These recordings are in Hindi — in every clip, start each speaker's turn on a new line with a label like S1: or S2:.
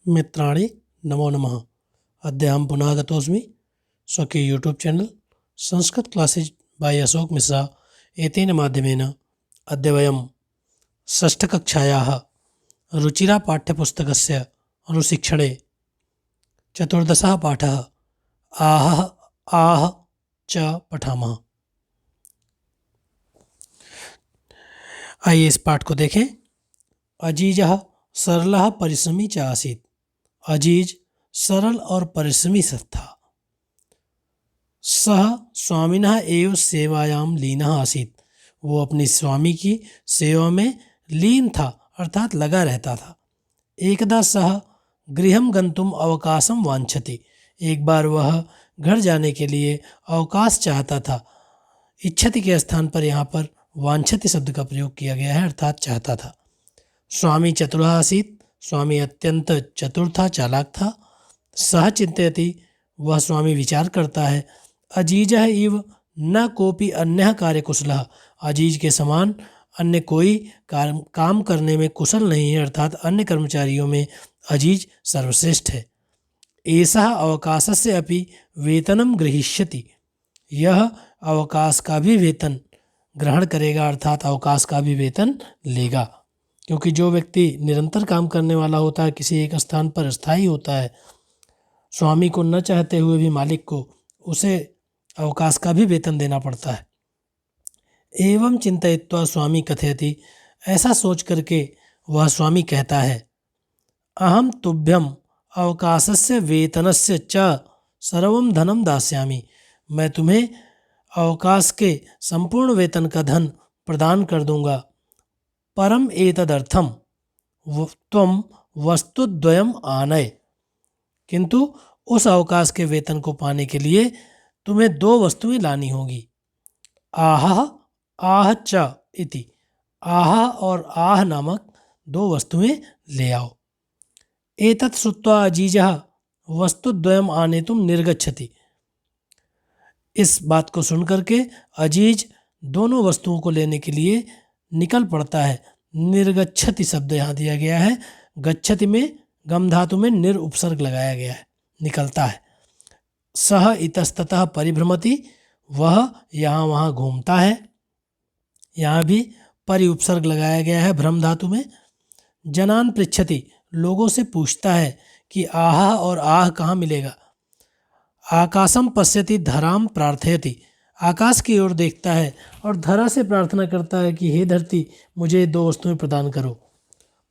S1: मित्राणि नमो नमः। अद्य अहं पुनः आगतोऽस्मि स्वकीय YouTube channel Sanskrit classes by Ashok Mishra एतेन माध्यमेन अद्य वयं षष्ठकक्षायाः रुचिरा पाठ्यपुस्तकस्य अनुशिक्षणे चतुर्दशः पाठः आहः आह च पठामः। आइए इस पाठ को देखें। अजीजः सरलः परिश्रमी च आसीत्। अजीज सरल और परिश्रमी था। सह स्वामिनः एव सेवायां लीनः आसीत्। वो अपनी स्वामी की सेवा में लीन था अर्थात लगा रहता था। एकदा सह गृहं गंतुम अवकाशं वांछति। एक बार वह घर जाने के लिए अवकाश चाहता था। इच्छति के स्थान पर यहाँ पर वांछति शब्द का प्रयोग किया गया है अर्थात चाहता था। स्वामी चतुरः आसीत्। स्वामी अत्यंत चतुर था, चालाक था। सह चिंतयति, वह स्वामी विचार करता है। अजीजः इव न कोपि अन्यः कार्यकुशलः। अजीज के समान अन्य कोई काम करने में कुशल नहीं है अर्थात अन्य कर्मचारियों में अजीज सर्वश्रेष्ठ है। एषः अवकाशस्य अपि वेतनं गृहीष्यति। यह अवकाश का भी वेतन ग्रहण करेगा अर्थात अवकाश का भी वेतन लेगा, क्योंकि जो व्यक्ति निरंतर काम करने वाला होता है, किसी एक स्थान पर स्थायी होता है, स्वामी को न चाहते हुए भी मालिक को उसे अवकाश का भी वेतन देना पड़ता है। एवं चिंतयित्वा स्वामी कथयति, ऐसा सोच करके वह स्वामी कहता है। अहम तुभ्यम अवकाशस्य वेतनस्य च सर्वं धनम दास्यामि। मैं तुम्हें अवकाश के संपूर्ण वेतन का धन प्रदान कर दूंगा। परम एतदर्थम त्वं वस्तुद्वयम् आनय। किंतु उस अवकाश के वेतन को पाने के लिए तुम्हें दो वस्तुएं लानी होगी। आह आह च इति। आह और आह नामक दो वस्तुएं ले आओ। एतत् श्रुत्वा अजीजः वस्तुद्वयम् आनेतुं निर्गच्छति। इस बात को सुन करके अजीज दोनों वस्तुओं को लेने के लिए निकल पड़ता है। निर्गच्छति शब्द यहाँ दिया गया है। गच्छति में गम धातु में निर उपसर्ग लगाया गया है, निकलता है। सह इतस्ततः परिभ्रमति, वह यहाँ वहाँ घूमता है। यहाँ भी परि उपसर्ग लगाया गया है भ्रम धातु में। जनान पृच्छति, लोगों से पूछता है कि आह और आह कहाँ मिलेगा। आकाशम पश्यति धराम प्रार्थयति, आकाश की ओर देखता है और धरा से प्रार्थना करता है कि हे धरती, मुझे दो वस्तुएं प्रदान करो।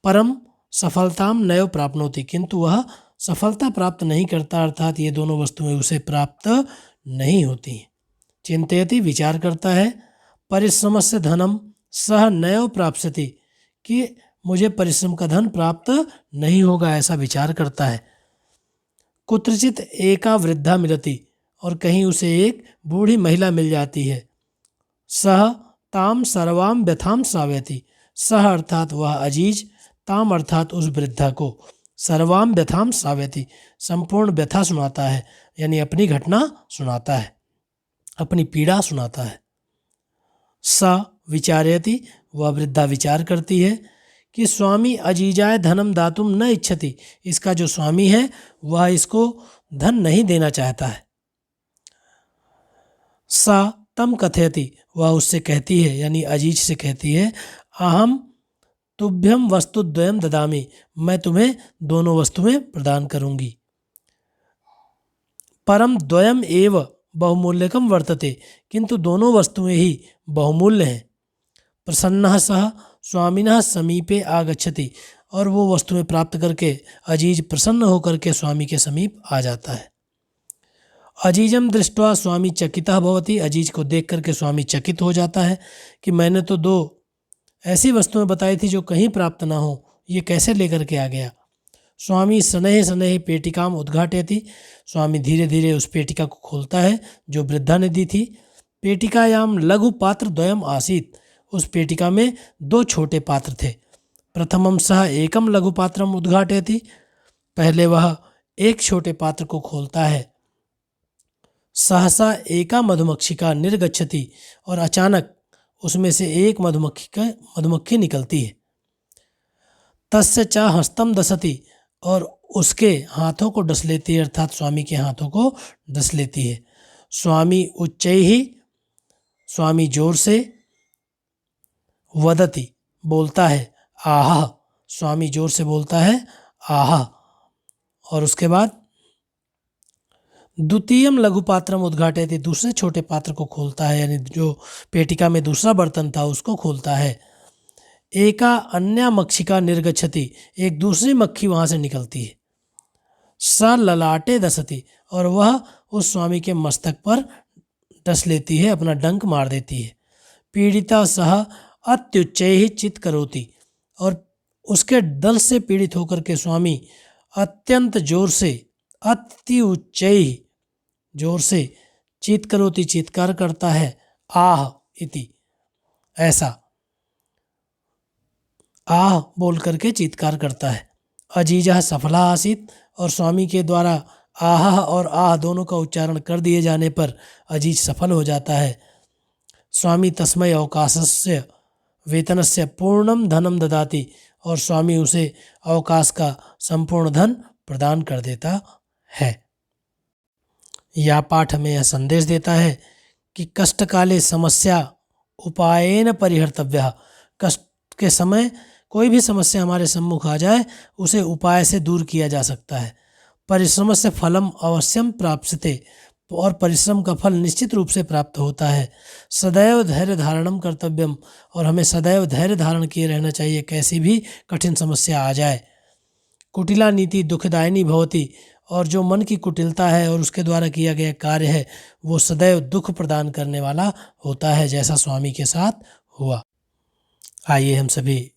S1: परम सफलताम नैव प्राप्नोति, किंतु वह सफलता प्राप्त नहीं करता अर्थात ये दोनों वस्तुएं उसे प्राप्त नहीं होती। चिंतयति, विचार करता है। परिश्रमस्य धनम सह नैव प्राप्स्यति, कि मुझे परिश्रम का धन प्राप्त नहीं होगा, ऐसा विचार करता है। कुत्रचित एका वृद्धा मिलति, और कहीं उसे एक बूढ़ी महिला मिल जाती है। सह ताम सर्वाम व्यथाम श्रावयति, सह अर्थात वह अजीज, ताम अर्थात उस वृद्धा को, सर्वाम व्यथाम श्रावयति संपूर्ण व्यथा सुनाता है, यानी अपनी घटना सुनाता है, अपनी पीड़ा सुनाता है। स विचारयति, वह वृद्धा विचार करती है कि स्वामी अजीजाय धनम दातुम न इच्छति, इसका जो स्वामी है वह इसको धन नहीं देना चाहता है। सा तम कथयति, वह उससे कहती है यानी अजीज से कहती है। अहम तुभ्यम वस्तुद्वयम ददामि, मैं तुम्हें दोनों वस्तुएं प्रदान करूंगी। परम द्वयम एव बहुमूल्यकम वर्तते, किंतु दोनों वस्तुएं ही बहुमूल्य हैं। प्रसन्नः सह स्वामिनः समीपे आगच्छति, और वो वस्तुएं प्राप्त करके अजीज प्रसन्न होकर के स्वामी के समीप आ जाता है। अजीजम दृष्ट्वा स्वामी चकितः भवति, अजीज को देख करके स्वामी चकित हो जाता है कि मैंने तो दो ऐसी वस्तुएं बताई थी जो कहीं प्राप्त ना हो, ये कैसे लेकर के आ गया। स्वामी शनैः शनैः पेटिकाम उद्घाटयति, स्वामी धीरे धीरे उस पेटिका को खोलता है जो वृद्धा ने दी थी। पेटिकायाम लघु पात्र द्वयम आसीत्, उस पेटिका में दो छोटे पात्र थे। प्रथमम सह एकम लघु पात्रम उद्घाटयति, पहले वह एक छोटे पात्र को खोलता है। सहसा एका मधुमक्षिका निर्गच्छति, और अचानक उसमें से एक मधुमक्खी निकलती है। तस्य च हस्तम दसति, और उसके हाथों को डस लेती है, अर्थात स्वामी के हाथों को डस लेती है। स्वामी उच्चैहि, स्वामी जोर से, वदति बोलता है, आह, स्वामी जोर से बोलता है आह। और उसके बाद द्वितीयम लघु पात्रम उद्घाटयति, दूसरे छोटे पात्र को खोलता है, यानी जो पेटिका में दूसरा बर्तन था उसको खोलता है। एका अन्या मक्षिका निर्गच्छति, एक दूसरी मक्खी वहां से निकलती है। स ललाटे दसति, और वह उस स्वामी के मस्तक पर डस लेती है, अपना डंक मार देती है। पीड़िता सह अत्युच्चैहि चित करोति, और उसके दल से पीड़ित होकर के स्वामी अत्यंत जोर से, अति उच्चैहि, जोर से, चित करोति, चित्कार करता है, आह इति, ऐसा आह बोल करके चित्कार करता है। अजीजा सफला आसित, और स्वामी के द्वारा आह और आह दोनों का उच्चारण कर दिए जाने पर अजीज सफल हो जाता है। स्वामी तस्मै अवकाशस्य वेतनस्य पूर्णम धनम ददाति, और स्वामी उसे अवकाश का संपूर्ण धन प्रदान कर देता है। यह पाठ हमें यह संदेश देता है कि कष्टकाले समस्या उपायेन परिहर्तव्य, कष्ट के समय कोई भी समस्या हमारे सम्मुख आ जाए उसे उपाय से दूर किया जा सकता है। परिश्रम से फलम अवश्यम प्राप्स्यते, और परिश्रम का फल निश्चित रूप से प्राप्त होता है। सदैव धैर्य धारणम कर्तव्यम, और हमें सदैव धैर्य धारण किए रहना चाहिए, कैसी भी कठिन समस्या आ जाए। कुटिला नीति दुखदायिनी भवति, और जो मन की कुटिलता है और उसके द्वारा किया गया कार्य है वो सदैव दुख प्रदान करने वाला होता है, जैसा स्वामी के साथ हुआ। आइए हम सभी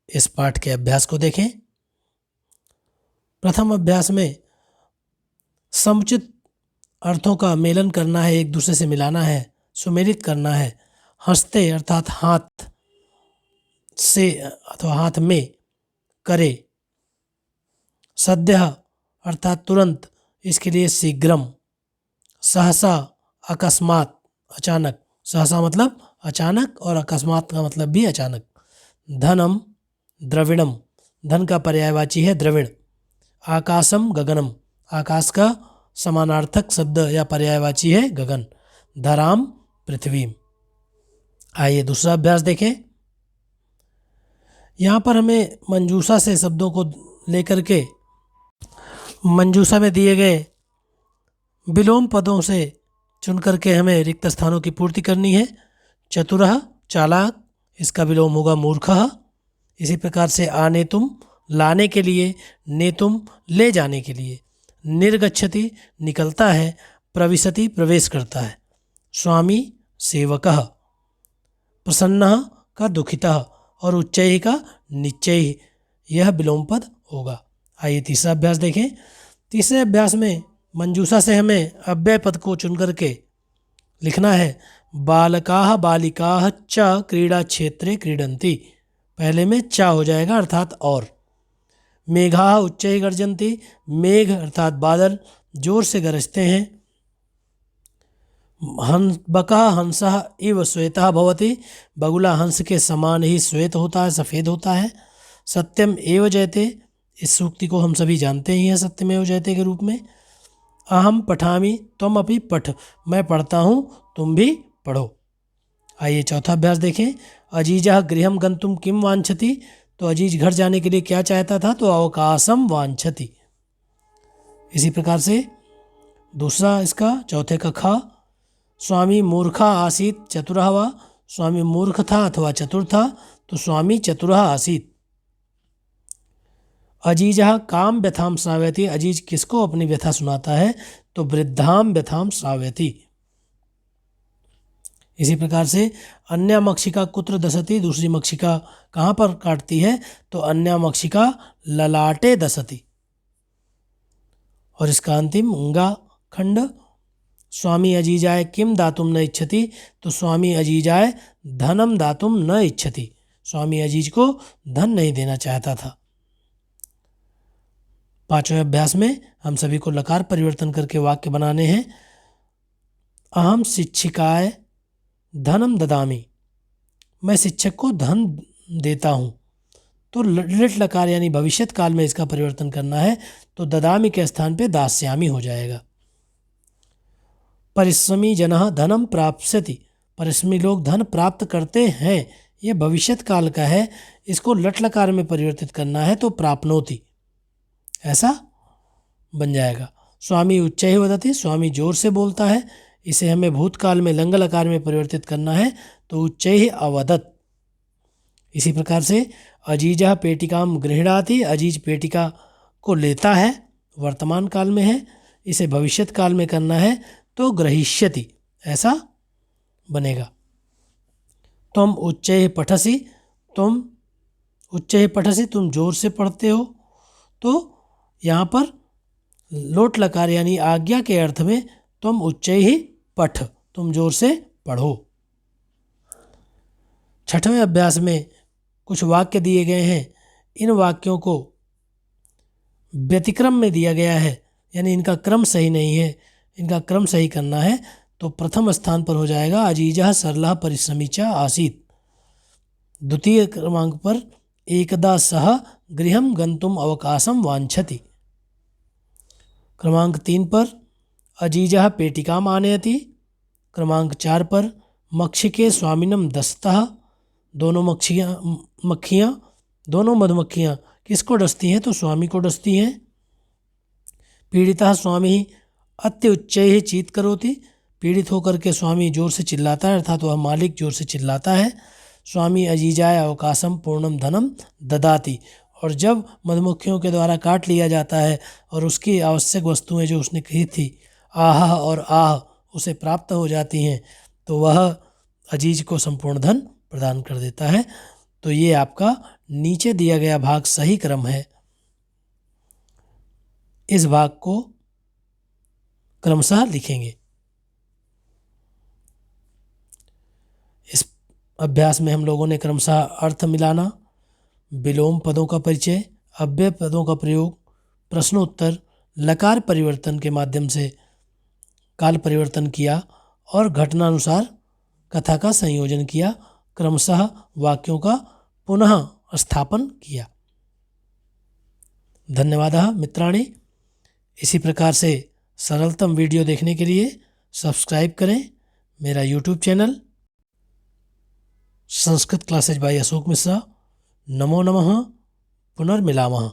S1: इस पाठ के अभ्यास को देखें। प्रथम अभ्यास में समुचित अर्थों का मेलन करना है, एक दूसरे से मिलाना है, सुमेलित करना है। हंसते अर्थात हाथ से अथवा हाथ में, करे। सद्यः अर्थात तुरंत, इसके लिए शीघ्रम। सहसा अकस्मात, अचानक, सहसा मतलब अचानक और अकस्मात का मतलब भी अचानक। धनम द्रविणम, धन का पर्यायवाची है द्रविण। आकाशम गगनम, आकाश का समानार्थक शब्द या पर्यायवाची है गगन। धराम पृथ्वी। आइए दूसरा अभ्यास देखें। यहाँ पर हमें मंजूषा से शब्दों को लेकर के मंजूषा में दिए गए विलोम पदों से चुन करके हमें रिक्त स्थानों की पूर्ति करनी है। चतुरः चालाक, इसका विलोम होगा मूर्खः। इसी प्रकार से आनेतुम, लाने के लिए, नेतुम, ले जाने के लिए। निर्गच्छति, निकलता है। प्रविशति, प्रवेश करता है। स्वामी, सेवकः। प्रसन्नः का दुखितः, और उच्चैः का निश्चैः, यह विलोम पद होगा। आइए तीसरा अभ्यास देखें। तीसरे अभ्यास में मंजूषा से हमें अव्यय पद को चुन करके लिखना है। बालकाः बालिकाः च क्रीड़ा क्षेत्रे क्रीडन्ति, पहले में च हो जाएगा अर्थात और। मेघाः उच्चैः गर्जन्ति, मेघ अर्थात बादल जोर से गरजते हैं। बकः हंसः इव श्वेतः भवति, बगुला हंस के समान ही श्वेत होता है, सफ़ेद होता है। सत्यम एव जयते, इस सूक्ति को हम सभी जानते ही हैं सत्यमेव जयते के रूप में। अहम पठामि त्वम अपि पठ, मैं पढ़ता हूँ तुम भी पढ़ो। आइए चौथा अभ्यास देखें। अजीजः गृहम गंतुम किम वांछति, तो अजीज घर जाने के लिए क्या चाहता था, तो अवकाशम वांछति। इसी प्रकार से दूसरा इसका चौथे का खा। स्वामी मूर्खा आसीत चतुरः वा, स्वामी मूर्ख था अथवा चतुर था तो स्वामी चतुरः आसीत। अजीजः काम व्यथाम श्रावयति, अजीज किसको अपनी व्यथा सुनाता है, तो वृद्धाम व्यथाम श्रावयति। इसी प्रकार से अन्या मक्षिका कुत्र दसति, दूसरी मक्षिका कहाँ पर काटती है, तो अन्या मक्षिका ललाटे दसति। और इसका अंतिम उंगा खंड। स्वामी अजीजाय किम दातुम न इच्छति, तो स्वामी अजीजाय धनम दातुम न इच्छति, स्वामी अजीज को धन नहीं देना चाहता था। पांचवें अभ्यास में हम सभी को लकार परिवर्तन करके वाक्य बनाने हैं। अहम शिक्षिकाय धनम ददामी, मैं शिक्षक को धन देता हूँ। तो लिट लकार यानी भविष्यत काल में इसका परिवर्तन करना है तो ददामी के स्थान पे दास्यामी हो जाएगा। परिश्रमी जनः धनम प्राप्स्यति, परिश्रमी लोग धन प्राप्त करते हैं, ये भविष्यत काल का है, इसको लट लकार में परिवर्तित करना है तो प्राप्नोति ऐसा बन जाएगा। स्वामी उच्चैः वदति, स्वामी जोर से बोलता है, इसे हमें भूतकाल में लंग लकार में परिवर्तित करना है तो उच्चैः अवदत्। इसी प्रकार से अजीजः पेटिकाम गृह्णाति, अजीज पेटिका को लेता है, वर्तमान काल में है, इसे भविष्यत काल में करना है तो ग्रहीष्यति ऐसा बनेगा। तुम उच्चैः पठसि, तुम उच्चैः पठसि तुम जोर से पढ़ते हो, तो यहाँ पर लोट लकार यानी आज्ञा के अर्थ में तुम उच्चैः पठ, तुम जोर से पढ़ो। छठवें अभ्यास में कुछ वाक्य दिए गए हैं, इन वाक्यों को व्यतिक्रम में दिया गया है, यानी इनका क्रम सही नहीं है, इनका क्रम सही करना है तो प्रथम स्थान पर हो जाएगा अजीजः सरलः परिश्रमी च आसीत्। द्वितीय क्रमांक पर एकदा सह गृहं गंतुम अवकाशं वांछति। क्रमांक 3 पर अजीजः पेटिकाम् आनयति। क्रमांक 4 पर मक्षिके स्वामिनं दस्तः, दोनों मधुमक्खियाँ किसको डसती हैं तो स्वामी को डसती हैं। पीड़ितः स्वामी अत्य उच्चैः चीत करोति, पीड़ित होकर के स्वामी जोर से चिल्लाता है, अर्थात वह मालिक जोर से चिल्लाता है। स्वामी अजीजाय अवकाशम पूर्णम धनम ददाति, और जब मधुमक्खियों के द्वारा काट लिया जाता है और उसकी आवश्यक वस्तुएं जो उसने कही थी आह और आह उसे प्राप्त हो जाती हैं तो वह अजीज को संपूर्ण धन प्रदान कर देता है। तो ये आपका नीचे दिया गया भाग सही क्रम है, इस भाग को क्रमशः लिखेंगे। इस अभ्यास में हम लोगों ने क्रमशः अर्थ मिलाना, विलोम पदों का परिचय, अव्यय पदों का प्रयोग, प्रश्नोत्तर, लकार परिवर्तन के माध्यम से काल परिवर्तन किया और घटनानुसार कथा का संयोजन किया, क्रमशः वाक्यों का पुनः स्थापन किया। धन्यवादः मित्राणि। इसी प्रकार से सरलतम वीडियो देखने के लिए सब्सक्राइब करें मेरा YouTube channel Sanskrit classes by Ashok Mishra. नमो नमः, पुनर्मिलामः।